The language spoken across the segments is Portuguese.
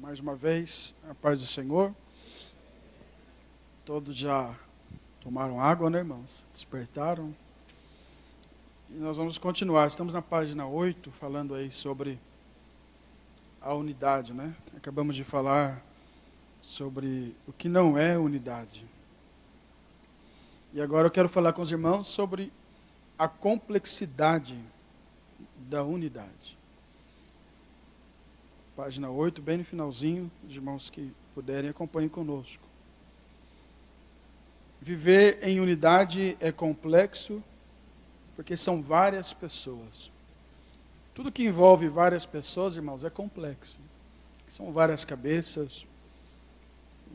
Mais uma vez, a paz do Senhor. Todos já tomaram água, né, irmãos? Despertaram. E nós vamos continuar. Estamos na página 8, falando aí sobre a unidade, né? Acabamos de falar sobre o que não é unidade. E agora eu quero falar com os irmãos sobre a complexidade da unidade. Página 8, bem no finalzinho, os irmãos que puderem acompanhem conosco. Viver em unidade é complexo, porque são várias pessoas. Tudo que envolve várias pessoas, irmãos, é complexo. São várias cabeças,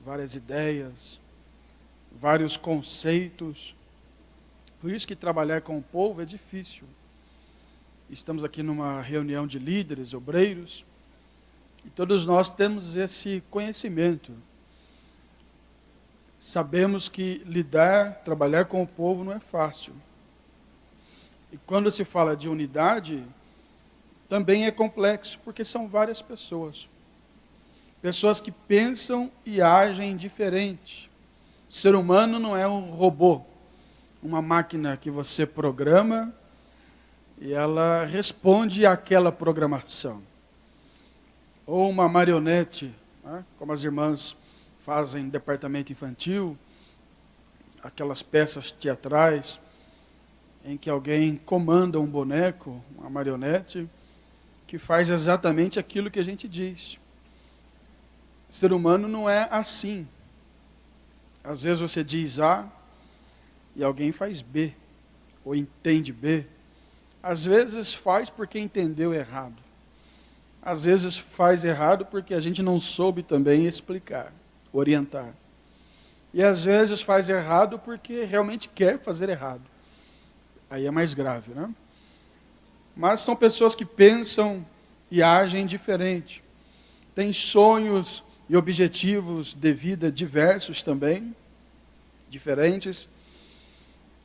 várias ideias, vários conceitos. Por isso que trabalhar com o povo é difícil. Estamos aqui numa reunião de líderes, obreiros, e todos nós temos esse conhecimento. Sabemos que trabalhar com o povo não é fácil. E quando se fala de unidade, também é complexo, porque são várias pessoas. Pessoas que pensam e agem diferente. O ser humano não é um robô, uma máquina que você programa e ela responde àquela programação. Ou uma marionete, né, como as irmãs fazem no departamento infantil, aquelas peças teatrais em que alguém comanda um boneco, uma marionete, que faz exatamente aquilo que a gente diz. O ser humano não é assim. Às vezes você diz A e alguém faz B, ou entende B. Às vezes faz porque entendeu errado. Às vezes faz errado porque a gente não soube também explicar, orientar. E às vezes faz errado porque realmente quer fazer errado. Aí é mais grave, né? Mas são pessoas que pensam e agem diferente. Têm sonhos e objetivos de vida diversos também, diferentes.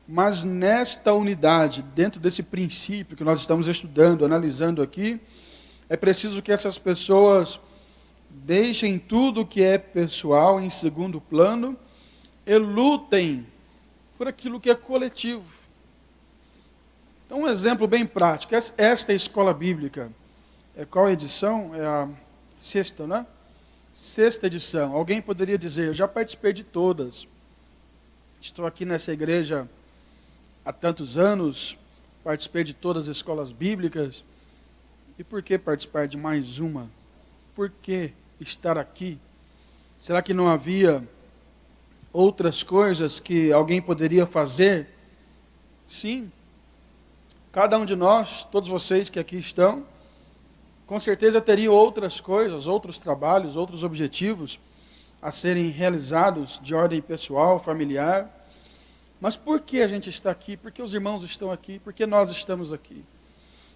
Mas nesta unidade, dentro desse princípio que nós estamos estudando, analisando aqui, é preciso que essas pessoas deixem tudo que é pessoal em segundo plano e lutem por aquilo que é coletivo. Então, um exemplo bem prático. Esta escola bíblica, qual edição? É a sexta, né? Sexta edição. Alguém poderia dizer, eu já participei de todas. Estou aqui nessa igreja há tantos anos, participei de todas as escolas bíblicas. E por que participar de mais uma? Por que estar aqui? Será que não havia outras coisas que alguém poderia fazer? Sim. Cada um de nós, todos vocês que aqui estão, com certeza teriam outras coisas, outros trabalhos, outros objetivos a serem realizados de ordem pessoal, familiar. Mas por que a gente está aqui? Por que os irmãos estão aqui? Por que nós estamos aqui?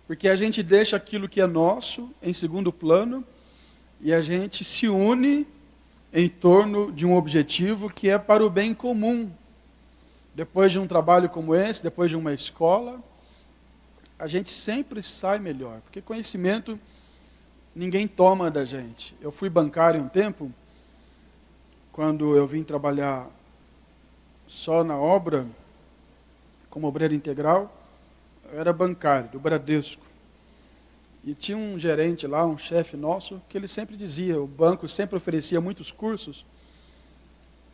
Porque a gente deixa aquilo que é nosso em segundo plano e a gente se une em torno de um objetivo que é para o bem comum. Depois de um trabalho como esse, depois de uma escola, a gente sempre sai melhor. Porque conhecimento ninguém toma da gente. Eu fui bancário um tempo, quando eu vim trabalhar só na obra, como obreiro integral. Eu era bancário, do Bradesco. E tinha um gerente lá, um chefe nosso, que ele sempre dizia, o banco sempre oferecia muitos cursos.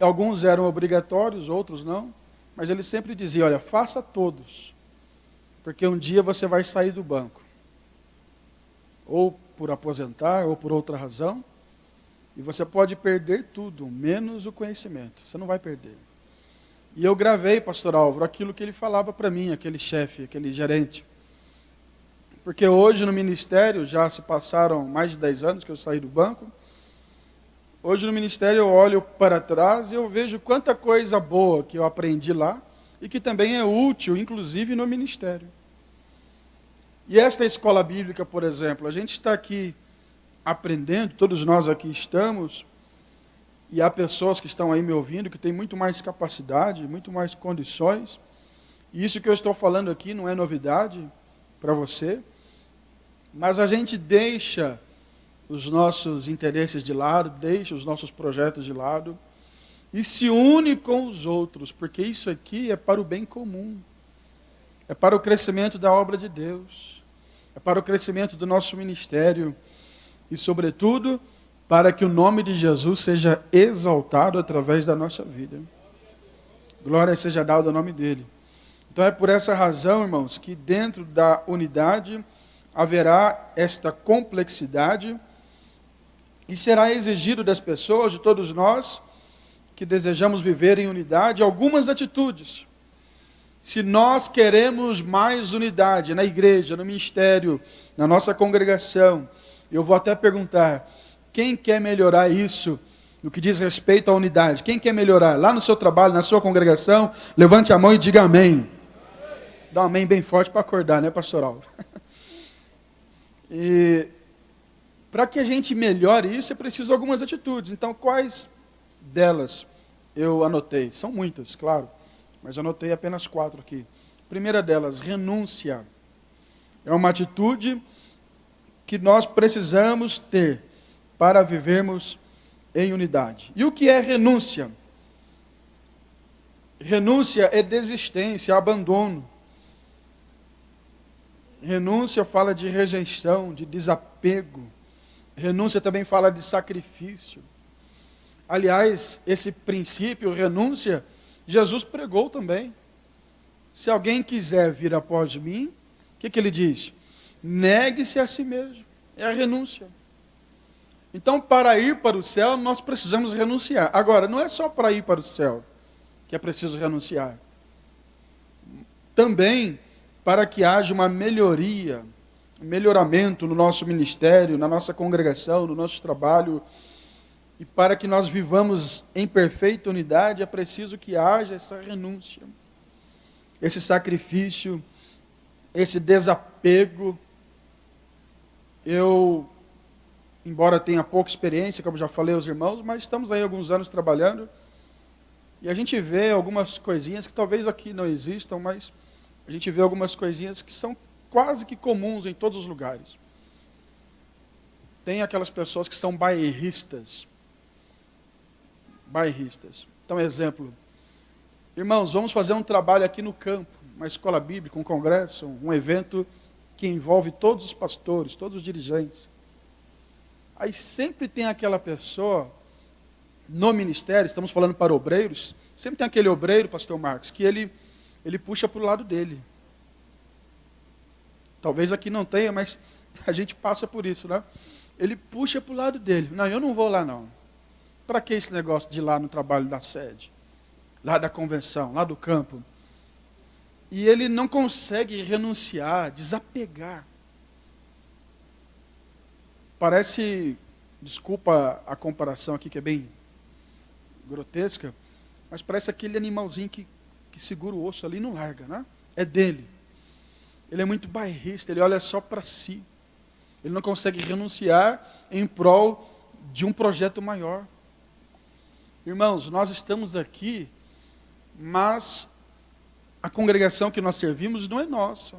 Alguns eram obrigatórios, outros não. Mas ele sempre dizia, olha, faça todos. Porque um dia você vai sair do banco. Ou por aposentar, ou por outra razão. E você pode perder tudo, menos o conhecimento. Você não vai perder. E eu gravei, pastor Álvaro, aquilo que ele falava para mim, aquele chefe, aquele gerente. Porque hoje no ministério, já se passaram mais de 10 anos que eu saí do banco. Hoje no ministério eu olho para trás e eu vejo quanta coisa boa que eu aprendi lá e que também é útil, inclusive no ministério. E esta escola bíblica, por exemplo, a gente está aqui aprendendo, todos nós aqui estamos. E há pessoas que estão aí me ouvindo que têm muito mais capacidade, muito mais condições. E isso que eu estou falando aqui não é novidade para você. Mas a gente deixa os nossos interesses de lado, deixa os nossos projetos de lado e se une com os outros, porque isso aqui é para o bem comum, é para o crescimento da obra de Deus, é para o crescimento do nosso ministério e, sobretudo, para que o nome de Jesus seja exaltado através da nossa vida. Glória seja dada ao nome dele. Então é por essa razão, irmãos, que dentro da unidade haverá esta complexidade e será exigido das pessoas, de todos nós, que desejamos viver em unidade, algumas atitudes. Se nós queremos mais unidade na igreja, no ministério, na nossa congregação, eu vou até perguntar, quem quer melhorar isso no que diz respeito à unidade? Quem quer melhorar? Lá no seu trabalho, na sua congregação, levante a mão e diga amém. Dá um amém bem forte para acordar, né, pastoral? E para que a gente melhore isso, é preciso algumas atitudes. Então, quais delas eu anotei? São muitas, claro, mas anotei apenas 4 aqui. Primeira delas, renúncia. É uma atitude que nós precisamos ter para vivermos em unidade. E o que é renúncia? Renúncia é desistência, abandono. Renúncia fala de rejeição, de desapego. Renúncia também fala de sacrifício. Aliás, esse princípio, renúncia, Jesus pregou também. Se alguém quiser vir após mim, o que ele diz? Negue-se a si mesmo. É a renúncia. Então, para ir para o céu, nós precisamos renunciar. Agora, não é só para ir para o céu que é preciso renunciar. Também para que haja uma melhoria, um melhoramento no nosso ministério, na nossa congregação, no nosso trabalho, e para que nós vivamos em perfeita unidade, é preciso que haja essa renúncia, esse sacrifício, esse desapego. Eu, embora tenha pouca experiência, como já falei aos irmãos, mas estamos aí alguns anos trabalhando, e a gente vê algumas coisinhas que talvez aqui não existam, mas a gente vê algumas coisinhas que são quase que comuns em todos os lugares. Tem aquelas pessoas que são bairristas. Bairristas. Então, exemplo. Irmãos, vamos fazer um trabalho aqui no campo, uma escola bíblica, um congresso, um evento que envolve todos os pastores, todos os dirigentes. Aí sempre tem aquela pessoa, no ministério, estamos falando para obreiros, sempre tem aquele obreiro, pastor Marcos, que ele puxa para o lado dele. Talvez aqui não tenha, mas a gente passa por isso, né? Ele puxa para o lado dele. Não, eu não vou lá não. Para que esse negócio de ir lá no trabalho da sede? Lá da convenção, lá do campo? E ele não consegue renunciar, desapegar. Parece, desculpa a comparação aqui que é bem grotesca, mas parece aquele animalzinho que segura o osso ali e não larga, né? É dele. Ele é muito bairrista, ele olha só para si. Ele não consegue renunciar em prol de um projeto maior. Irmãos, nós estamos aqui, mas a congregação que nós servimos não é nossa.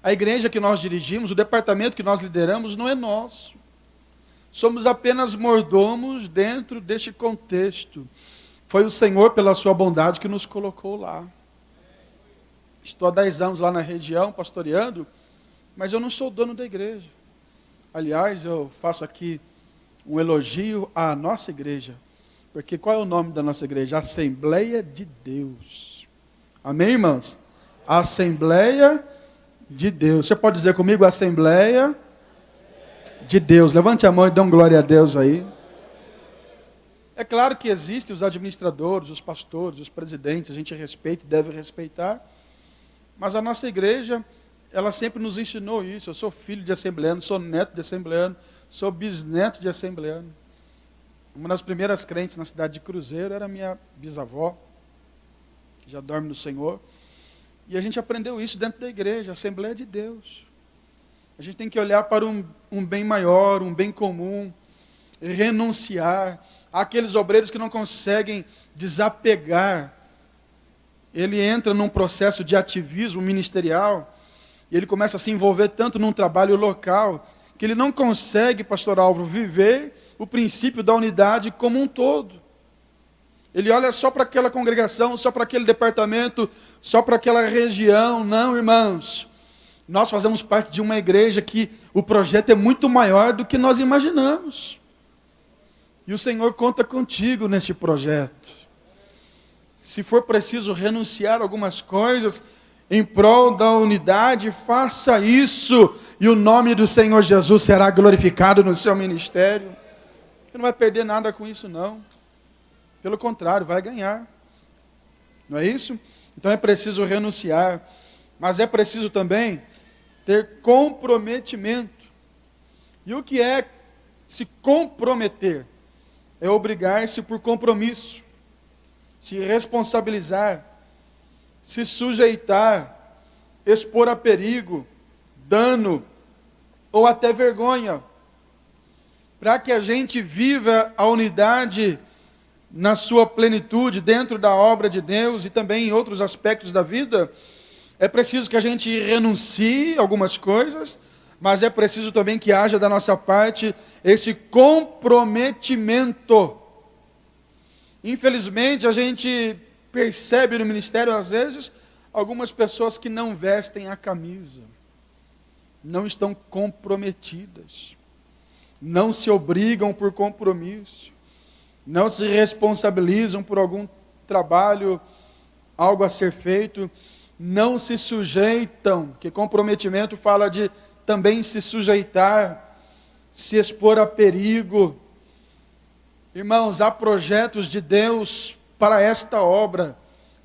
A igreja que nós dirigimos, o departamento que nós lideramos não é nosso. Somos apenas mordomos dentro deste contexto. Foi o Senhor, pela sua bondade, que nos colocou lá. Estou há 10 anos lá na região, pastoreando, mas eu não sou dono da igreja. Aliás, eu faço aqui um elogio à nossa igreja. Porque qual é o nome da nossa igreja? Assembleia de Deus. Amém, irmãos? Assembleia de Deus. Você pode dizer comigo, Assembleia de Deus. Levante a mão e dê um glória a Deus aí. É claro que existem os administradores, os pastores, os presidentes, a gente respeita e deve respeitar. Mas a nossa igreja, ela sempre nos ensinou isso. Eu sou filho de assembleano, sou neto de assembleano, sou bisneto de assembleano. Uma das primeiras crentes na cidade de Cruzeiro era minha bisavó, que já dorme no Senhor. E a gente aprendeu isso dentro da igreja, a Assembleia de Deus. A gente tem que olhar para um bem maior, um bem comum, renunciar àqueles obreiros que não conseguem desapegar. Ele entra num processo de ativismo ministerial, e ele começa a se envolver tanto num trabalho local, que ele não consegue, pastor Álvaro, viver o princípio da unidade como um todo. Ele olha só para aquela congregação, só para aquele departamento, só para aquela região. Não, irmãos. Nós fazemos parte de uma igreja que o projeto é muito maior do que nós imaginamos. E o Senhor conta contigo neste projeto. Se for preciso renunciar a algumas coisas em prol da unidade, faça isso. E o nome do Senhor Jesus será glorificado no seu ministério. Você não vai perder nada com isso, não. Pelo contrário, vai ganhar. Não é isso? Então é preciso renunciar. Mas é preciso também ter comprometimento. E o que é se comprometer? É obrigar-se por compromisso, se responsabilizar, se sujeitar, expor a perigo, dano ou até vergonha. Para que a gente viva a unidade na sua plenitude dentro da obra de Deus e também em outros aspectos da vida, é preciso que a gente renuncie a algumas coisas, mas é preciso também que haja da nossa parte esse comprometimento. Infelizmente, a gente percebe no ministério, às vezes, algumas pessoas que não vestem a camisa, não estão comprometidas, não se obrigam por compromisso, não se responsabilizam por algum trabalho, algo a ser feito, não se sujeitam, que comprometimento fala de também se sujeitar, se expor a perigo. Irmãos, há projetos de Deus para esta obra.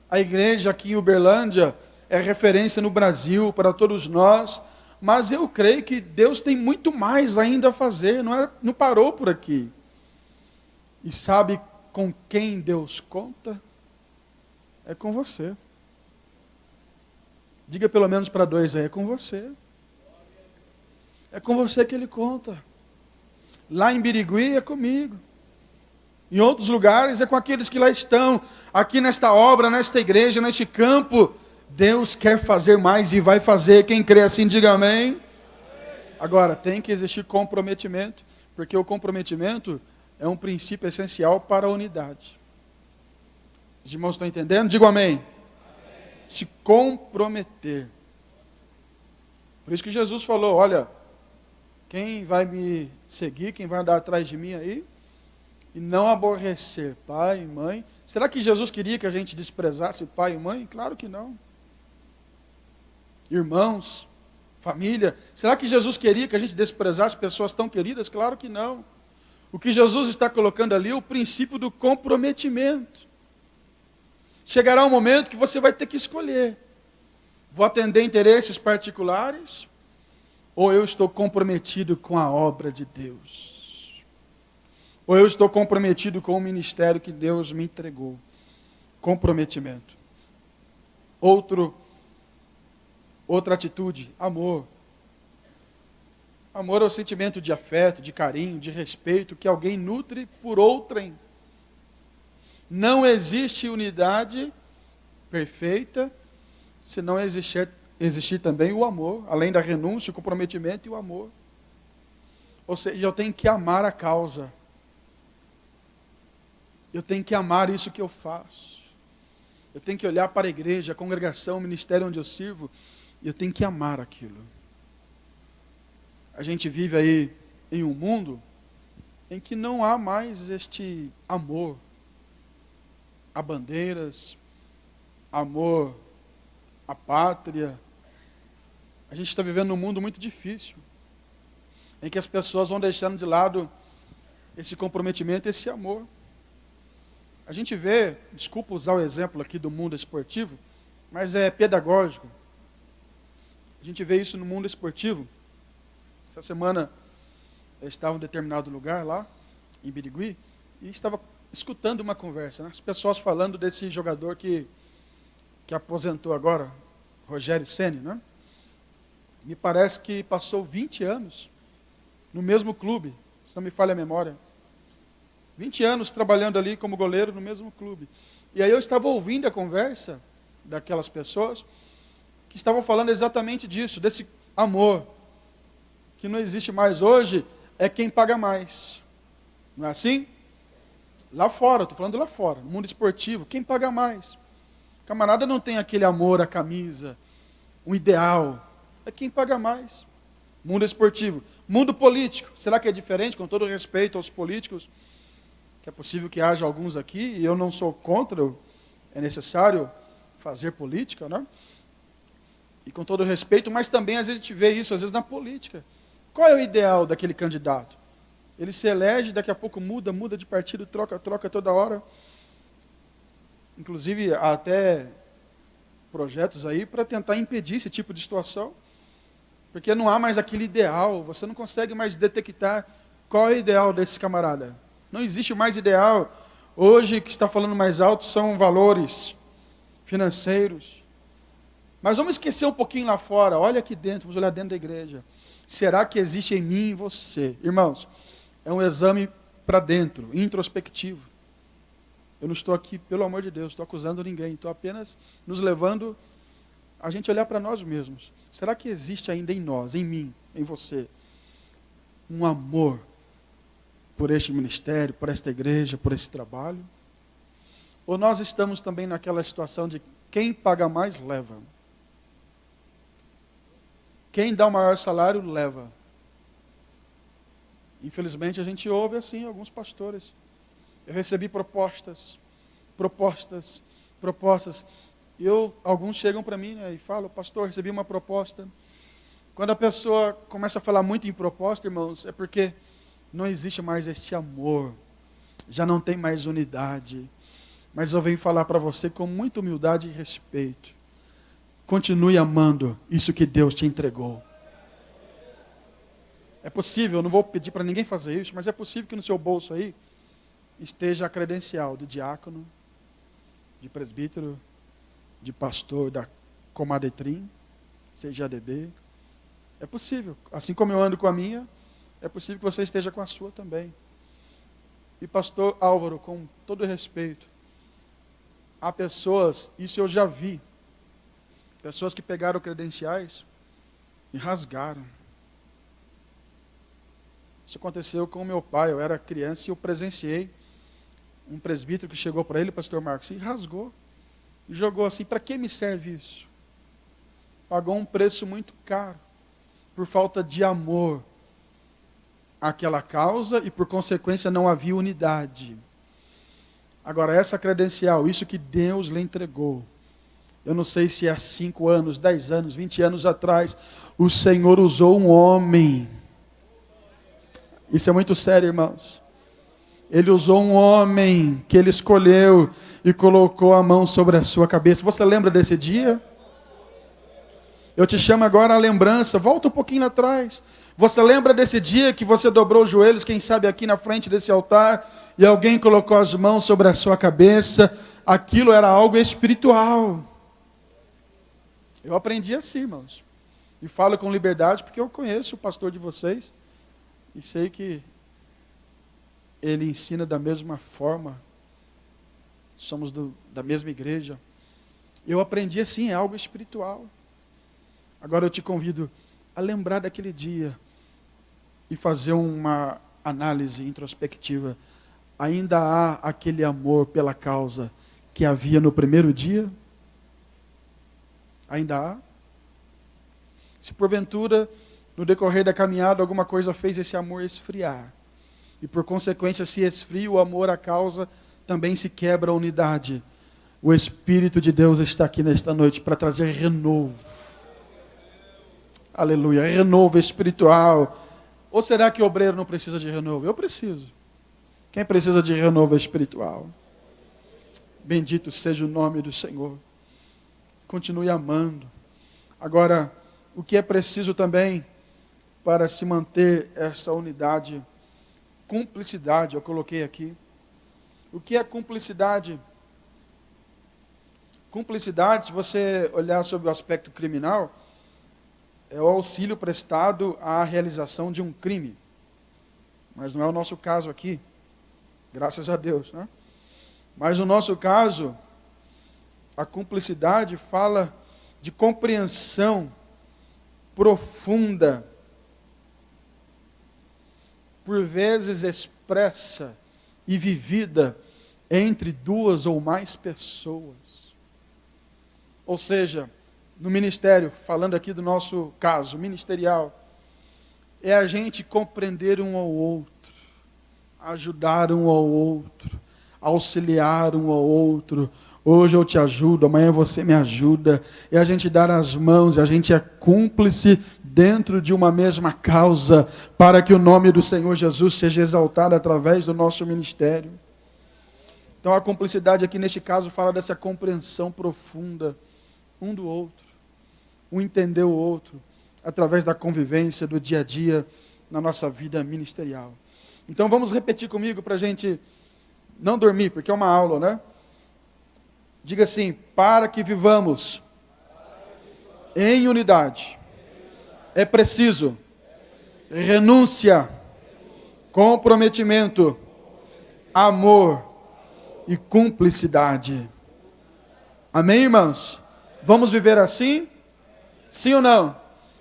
A igreja aqui em Uberlândia é referência no Brasil para todos nós, mas eu creio que Deus tem muito mais ainda a fazer, não parou por aqui. E sabe com quem Deus conta? É com você. Diga pelo menos para dois aí, é com você. É com você que Ele conta. Lá em Birigui é comigo. Em outros lugares é com aqueles que lá estão. Aqui nesta obra, nesta igreja, neste campo, Deus quer fazer mais e vai fazer. Quem crê assim, diga amém. Agora, tem que existir comprometimento, porque o comprometimento é um princípio essencial para a unidade. Os irmãos estão entendendo? Digo amém. Se comprometer. Por isso que Jesus falou, olha, quem vai me seguir, quem vai andar atrás de mim aí, e não aborrecer pai e mãe. Será que Jesus queria que a gente desprezasse pai e mãe? Claro que não. Irmãos, família, será que Jesus queria que a gente desprezasse pessoas tão queridas? Claro que não. O que Jesus está colocando ali é o princípio do comprometimento. Chegará um momento que você vai ter que escolher. Vou atender interesses particulares ou eu estou comprometido com a obra de Deus? Ou eu estou comprometido com o ministério que Deus me entregou? Comprometimento. Outra atitude, amor. Amor é o sentimento de afeto, de carinho, de respeito que alguém nutre por outrem. Não existe unidade perfeita se não existir também o amor, além da renúncia, o comprometimento e o amor. Ou seja, eu tenho que amar a causa. Eu tenho que amar isso que eu faço. Eu tenho que olhar para a igreja, a congregação, o ministério onde eu sirvo, e eu tenho que amar aquilo. A gente vive aí em um mundo em que não há mais este amor a bandeiras, amor à pátria. A gente está vivendo num mundo muito difícil, em que as pessoas vão deixando de lado esse comprometimento, esse amor. A gente vê, desculpa usar o exemplo aqui do mundo esportivo, mas é pedagógico. A gente vê isso no mundo esportivo. Essa semana eu estava em um determinado lugar lá, em Birigui, e estava escutando uma conversa, né? As pessoas falando desse jogador que aposentou agora, Rogério Ceni, né? Me parece que passou 20 anos no mesmo clube, se não me falha a memória. 20 anos trabalhando ali como goleiro no mesmo clube. E aí eu estava ouvindo a conversa daquelas pessoas que estavam falando exatamente disso, desse amor que não existe mais hoje é quem paga mais. Não é assim? Lá fora, estou falando lá fora, no mundo esportivo, quem paga mais? O camarada não tem aquele amor à camisa, um ideal. É quem paga mais. Mundo esportivo. Mundo político. Será que é diferente, com todo respeito aos políticos? Que é possível que haja alguns aqui, e eu não sou contra, é necessário fazer política, né? E com todo respeito, mas também às vezes a gente vê isso, às vezes na política. Qual é o ideal daquele candidato? Ele se elege, daqui a pouco muda de partido, troca toda hora. Inclusive, há até projetos aí para tentar impedir esse tipo de situação. Porque não há mais aquele ideal, você não consegue mais detectar qual é o ideal desse camarada. Não existe mais ideal. Hoje, o que está falando mais alto são valores financeiros. Mas vamos esquecer um pouquinho lá fora, olha aqui dentro, vamos olhar dentro da igreja. Será que existe em mim e em você? Irmãos, é um exame para dentro, introspectivo. Eu não estou aqui, pelo amor de Deus, estou acusando ninguém, estou apenas nos levando a gente olhar para nós mesmos. Será que existe ainda em nós, em mim, em você, um amor por este ministério, por esta igreja, por esse trabalho? Ou nós estamos também naquela situação de quem paga mais, leva. Quem dá o maior salário, leva. Infelizmente, a gente ouve assim alguns pastores. Eu recebi propostas. Alguns chegam para mim, né, e falam, pastor, recebi uma proposta. Quando a pessoa começa a falar muito em proposta, irmãos, é porque não existe mais este amor. Já não tem mais unidade. Mas eu venho falar para você com muita humildade e respeito. Continue amando isso que Deus te entregou. É possível, eu não vou pedir para ninguém fazer isso, mas é possível que no seu bolso aí esteja a credencial de diácono, de presbítero, de pastor da Comadetrim, CGADB. É possível. Assim como eu ando com a minha, é possível que você esteja com a sua também. E pastor Álvaro, com todo respeito, há pessoas, isso eu já vi, pessoas que pegaram credenciais e rasgaram. Isso aconteceu com o meu pai, eu era criança e eu presenciei um presbítero que chegou para ele, pastor Marcos, e rasgou. E jogou assim, para que me serve isso? Pagou um preço muito caro, por falta de amor àquela causa e por consequência não havia unidade. Agora essa credencial, isso que Deus lhe entregou, eu não sei se há 5 anos, 10 anos, 20 anos atrás, o Senhor usou um homem. Isso é muito sério, irmãos. Ele usou um homem que ele escolheu e colocou a mão sobre a sua cabeça. Você lembra desse dia? Eu te chamo agora à lembrança, volta um pouquinho atrás. Você lembra desse dia que você dobrou os joelhos, quem sabe aqui na frente desse altar, e alguém colocou as mãos sobre a sua cabeça? Aquilo era algo espiritual. Eu aprendi assim, irmãos. E falo com liberdade porque eu conheço o pastor de vocês e sei que ele ensina da mesma forma. Somos da mesma igreja. Eu aprendi assim, é algo espiritual. Agora eu te convido a lembrar daquele dia e fazer uma análise introspectiva. Ainda há aquele amor pela causa que havia no primeiro dia? Ainda há? Se porventura, no decorrer da caminhada, alguma coisa fez esse amor esfriar, e por consequência se esfria o amor à causa, também se quebra a unidade. O Espírito de Deus está aqui nesta noite para trazer renovo. Aleluia, renovo espiritual. Ou será que o obreiro não precisa de renovo? Eu preciso. Quem precisa de renovo espiritual? Bendito seja o nome do Senhor. Continue amando. Agora, o que é preciso também para se manter essa unidade? Cumplicidade, eu coloquei aqui. O que é cumplicidade? Cumplicidade, se você olhar sobre o aspecto criminal, é o auxílio prestado à realização de um crime. Mas não é o nosso caso aqui, graças a Deus, né? Mas no nosso caso, a cumplicidade fala de compreensão profunda por vezes expressa e vivida entre duas ou mais pessoas. Ou seja, no ministério, falando aqui do nosso caso ministerial, é a gente compreender um ao outro, ajudar um ao outro, auxiliar um ao outro. Hoje eu te ajudo, amanhã você me ajuda. É a gente dar as mãos, a gente é cúmplice dentro de uma mesma causa, para que o nome do Senhor Jesus seja exaltado através do nosso ministério. Então a cumplicidade aqui neste caso fala dessa compreensão profunda um do outro, um entender o outro, através da convivência do dia a dia na nossa vida ministerial. Então vamos repetir comigo para a gente não dormir, porque é uma aula, né? Diga assim: para que vivamos em unidade, é preciso renúncia, comprometimento, amor e cumplicidade. Amém, irmãos? Vamos viver assim? Sim ou não?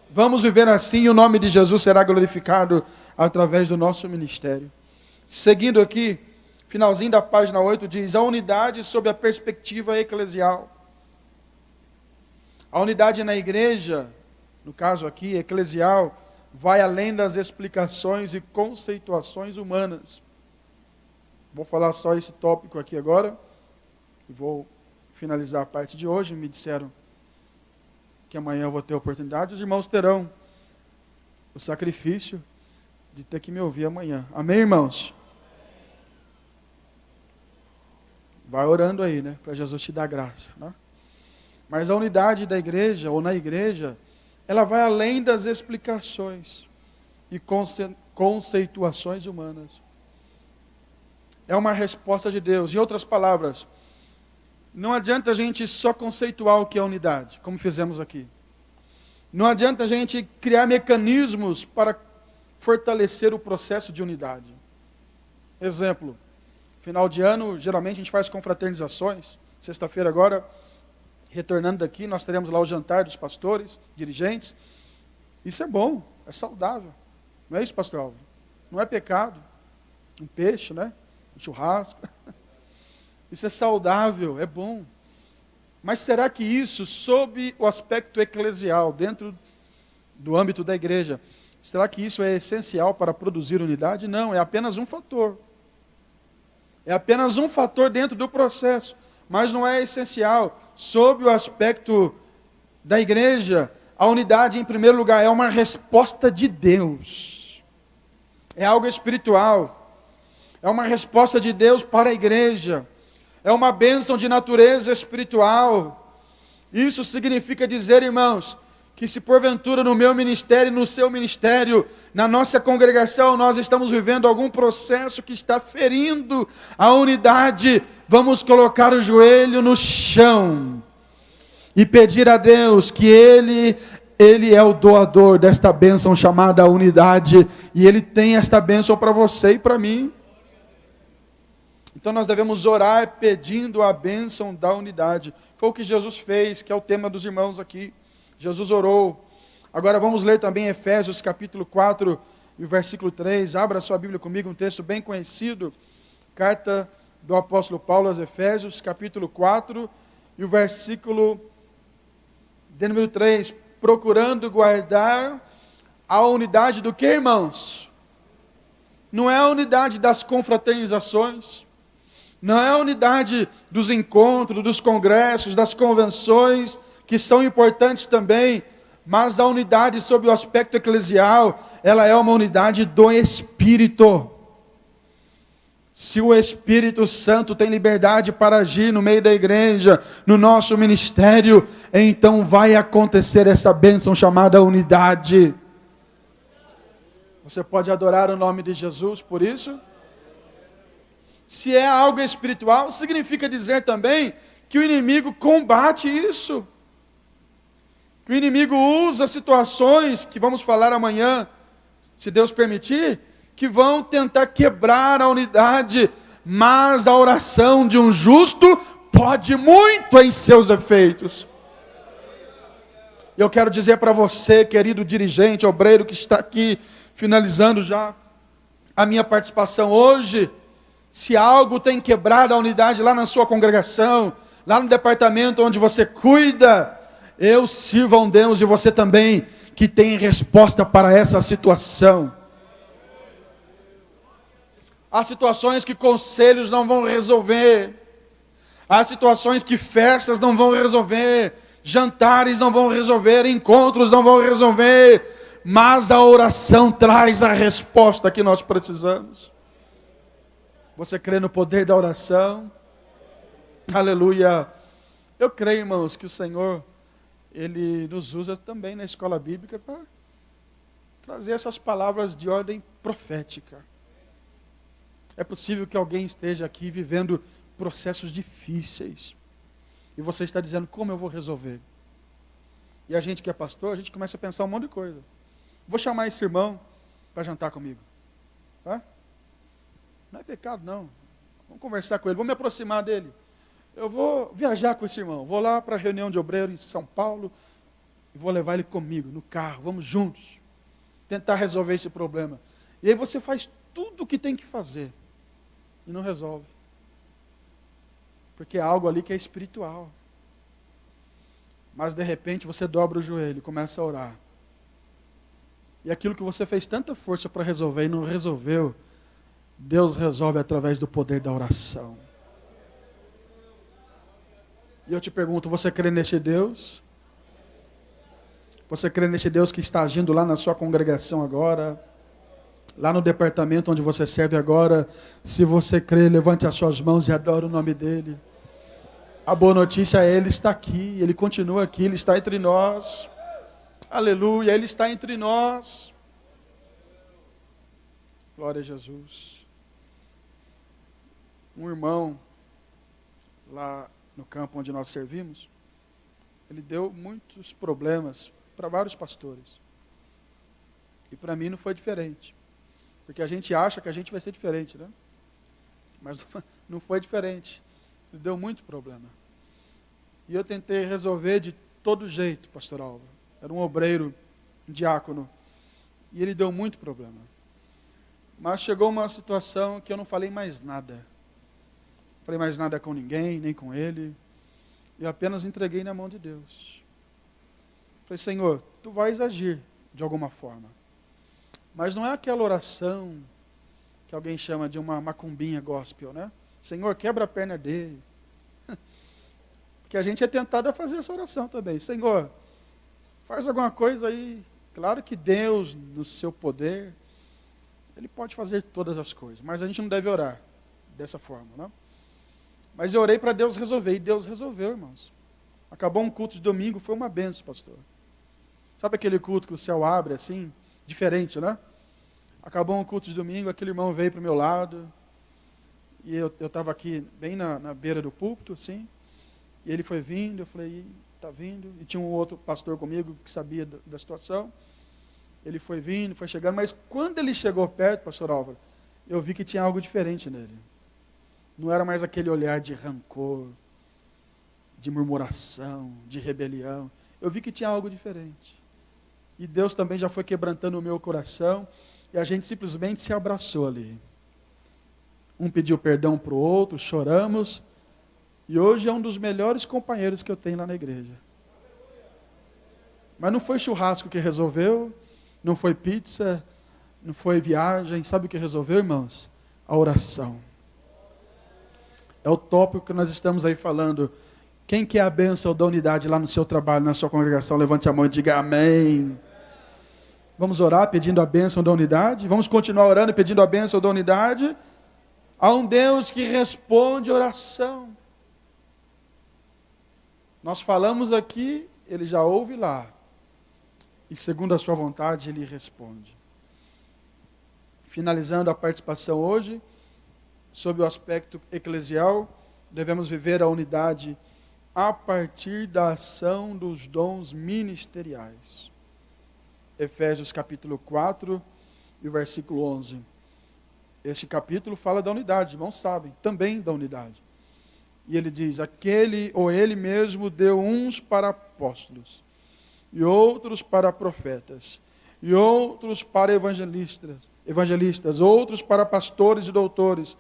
Vamos viver assim e o nome de Jesus será glorificado através do nosso ministério. Seguindo aqui, finalzinho da página 8 diz: a unidade sob a perspectiva eclesial. A unidade na igreja, no caso aqui, eclesial, vai além das explicações e conceituações humanas. Vou falar só esse tópico aqui agora, e vou finalizar a parte de hoje. Me disseram que amanhã eu vou ter a oportunidade, os irmãos terão o sacrifício de ter que me ouvir amanhã. Amém, irmãos? Vai orando aí, né? Para Jesus te dar graça, né? Mas a unidade da igreja, ou na igreja, ela vai além das explicações e conceituações humanas. É uma resposta de Deus. Em outras palavras, não adianta a gente só conceituar o que é unidade, como fizemos aqui. Não adianta a gente criar mecanismos para fortalecer o processo de unidade. Exemplo, final de ano, geralmente a gente faz confraternizações. Sexta-feira agora, retornando daqui, nós teremos lá o jantar dos pastores, dirigentes. Isso é bom, é saudável. Não é isso, pastor Álvaro? Não é pecado. Um peixe, né? Um churrasco. Isso é saudável, é bom. Mas será que isso, sob o aspecto eclesial, dentro do âmbito da igreja, será que isso é essencial para produzir unidade? Não, é apenas um fator. É apenas um fator dentro do processo, mas não é essencial. Sob o aspecto da igreja, a unidade, em primeiro lugar, é uma resposta de Deus. É algo espiritual. É uma resposta de Deus para a igreja. É uma bênção de natureza espiritual. Isso significa dizer, irmãos, que se porventura no meu ministério, no seu ministério, na nossa congregação, nós estamos vivendo algum processo que está ferindo a unidade, vamos colocar o joelho no chão e pedir a Deus que Ele é o doador desta bênção chamada unidade, e Ele tem esta bênção para você e para mim. Então nós devemos orar pedindo a bênção da unidade. Foi o que Jesus fez, que é o tema dos irmãos aqui. Jesus orou. Agora vamos ler também Efésios capítulo 4 e o versículo 3. Abra sua Bíblia comigo, um texto bem conhecido. Carta do apóstolo Paulo aos Efésios, capítulo 4 e o versículo de número 3. Procurando guardar a unidade do que, irmãos? Não é a unidade das confraternizações. Não é a unidade dos encontros, dos congressos, das convenções, que são importantes também, mas a unidade sob o aspecto eclesial, ela é uma unidade do Espírito. Se o Espírito Santo tem liberdade para agir no meio da igreja, no nosso ministério, então vai acontecer essa bênção chamada unidade. Você pode adorar o nome de Jesus por isso? Se é algo espiritual, significa dizer também que o inimigo combate isso. Que o inimigo usa situações, que vamos falar amanhã, se Deus permitir, que vão tentar quebrar a unidade, mas a oração de um justo pode muito em seus efeitos. Eu quero dizer para você, querido dirigente, obreiro que está aqui, finalizando já a minha participação hoje, se algo tem quebrado a unidade lá na sua congregação, lá no departamento onde você cuida, eu sirvo a um Deus e você também, que tem resposta para essa situação. Há situações que conselhos não vão resolver. Há situações que festas não vão resolver. Jantares não vão resolver. Encontros não vão resolver. Mas a oração traz a resposta que nós precisamos. Você crê no poder da oração? Aleluia. Eu creio, irmãos, que o Senhor, Ele nos usa também na escola bíblica para trazer essas palavras de ordem profética. É possível que alguém esteja aqui vivendo processos difíceis. E você está dizendo, como eu vou resolver? E a gente que é pastor, a gente começa a pensar um monte de coisa. Vou chamar esse irmão para jantar comigo. Tá? Não é pecado, não. Vamos conversar com ele, vou me aproximar dele. Eu vou viajar com esse irmão. Vou lá para a reunião de obreiro em São Paulo e vou levar ele comigo, no carro. Vamos juntos tentar resolver esse problema. E aí você faz tudo o que tem que fazer e não resolve. Porque é algo ali que é espiritual. Mas de repente você dobra o joelho e começa a orar. E aquilo que você fez tanta força para resolver e não resolveu, Deus resolve através do poder da oração. E eu te pergunto, você crê neste Deus? Você crê neste Deus que está agindo lá na sua congregação agora? Lá no departamento onde você serve agora? Se você crê, levante as suas mãos e adore o nome dEle. A boa notícia é, Ele está aqui, Ele continua aqui, Ele está entre nós. Aleluia, Ele está entre nós. Glória a Jesus. Um irmão, lá no campo onde nós servimos, ele deu muitos problemas para vários pastores. E para mim não foi diferente. Porque a gente acha que a gente vai ser diferente, né? Mas não foi diferente. Ele deu muito problema. E eu tentei resolver de todo jeito, pastor Álvaro. Era um obreiro, um diácono. E ele deu muito problema. Mas chegou uma situação que eu não falei mais nada. Não falei mais nada com ninguém, nem com ele. Eu apenas entreguei na mão de Deus. Falei, Senhor, Tu vais agir de alguma forma. Mas não é aquela oração que alguém chama de uma macumbinha gospel, né? Senhor, quebra a perna dele. Porque a gente é tentado a fazer essa oração também. Senhor, faz alguma coisa aí. Claro que Deus, no seu poder, Ele pode fazer todas as coisas. Mas a gente não deve orar dessa forma, né? Mas eu orei para Deus resolver. E Deus resolveu, irmãos. Acabou um culto de domingo, foi uma benção, pastor. Sabe aquele culto que o céu abre assim? Diferente, né? Acabou um culto de domingo, aquele irmão veio para o meu lado, e eu estava aqui bem na beira do púlpito, assim, e ele foi vindo, eu falei, está vindo, e tinha um outro pastor comigo que sabia da situação, ele foi vindo, foi chegando, mas quando ele chegou perto, pastor Álvaro, eu vi que tinha algo diferente nele. Não era mais aquele olhar de rancor, de murmuração, de rebelião, eu vi que tinha algo diferente. E Deus também já foi quebrantando o meu coração. E a gente simplesmente se abraçou ali. Um pediu perdão para o outro, choramos. E hoje é um dos melhores companheiros que eu tenho lá na igreja. Mas não foi churrasco que resolveu. Não foi pizza. Não foi viagem. Sabe o que resolveu, irmãos? A oração. É o tópico que nós estamos aí falando. Quem quer a bênção da unidade lá no seu trabalho, na sua congregação, levante a mão e diga amém. Vamos orar pedindo a bênção da unidade? Vamos continuar orando pedindo a bênção da unidade? Há um Deus que responde oração. Nós falamos aqui, Ele já ouve lá. E segundo a sua vontade, Ele responde. Finalizando a participação hoje, sobre o aspecto eclesial, devemos viver a unidade a partir da ação dos dons ministeriais. Efésios capítulo 4 e o versículo 11. Este capítulo fala da unidade, irmãos sabem, também da unidade. E ele diz, aquele ou ele mesmo deu uns para apóstolos, e outros para profetas, e outros para evangelistas, evangelistas, outros para pastores e doutores,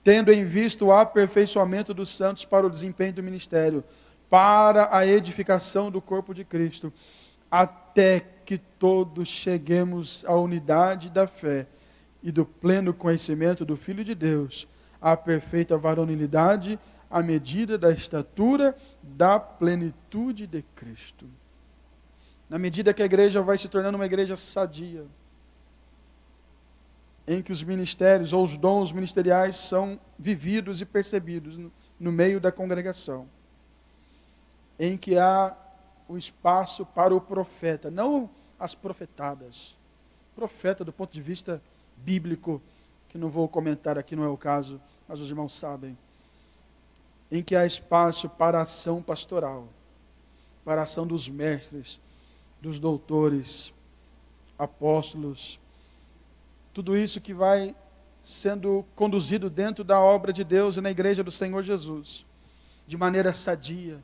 tendo em vista o aperfeiçoamento dos santos para o desempenho do ministério, para a edificação do corpo de Cristo, até que todos cheguemos à unidade da fé e do pleno conhecimento do Filho de Deus, à perfeita varonilidade, à medida da estatura da plenitude de Cristo. Na medida que a igreja vai se tornando uma igreja sadia, em que os ministérios ou os dons ministeriais são vividos e percebidos no meio da congregação, em que há o espaço para o profeta, não as profetadas. Profeta do ponto de vista bíblico, que não vou comentar aqui, não é o caso, mas os irmãos sabem. Em que há espaço para a ação pastoral, para a ação dos mestres, dos doutores, apóstolos, tudo isso que vai sendo conduzido dentro da obra de Deus e na igreja do Senhor Jesus, de maneira sadia.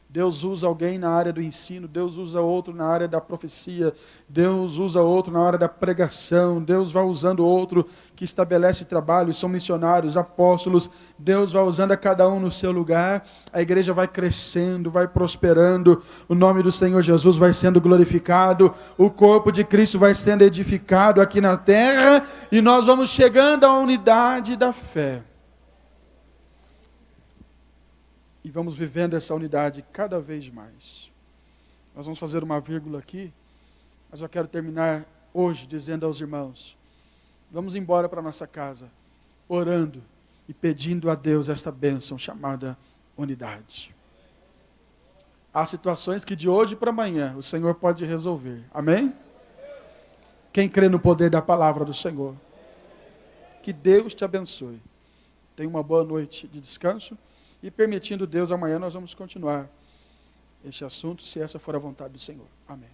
Deus usa alguém na área do ensino, Deus usa outro na área da profecia, Deus usa outro na área da pregação, Deus vai usando outro que estabelece trabalho, são missionários, apóstolos, Deus vai usando a cada um no seu lugar, a igreja vai crescendo, vai prosperando, o nome do Senhor Jesus vai sendo glorificado, o corpo de Cristo vai sendo edificado aqui na terra, e nós vamos chegando à unidade da fé. E vamos vivendo essa unidade cada vez mais. Nós vamos fazer uma vírgula aqui, mas eu quero terminar hoje dizendo aos irmãos, vamos embora para nossa casa, orando e pedindo a Deus esta bênção chamada unidade. Há situações que de hoje para amanhã o Senhor pode resolver. Amém? Quem crê no poder da palavra do Senhor? Que Deus te abençoe. Tenha uma boa noite de descanso. E permitindo Deus, amanhã nós vamos continuar este assunto, se essa for a vontade do Senhor. Amém.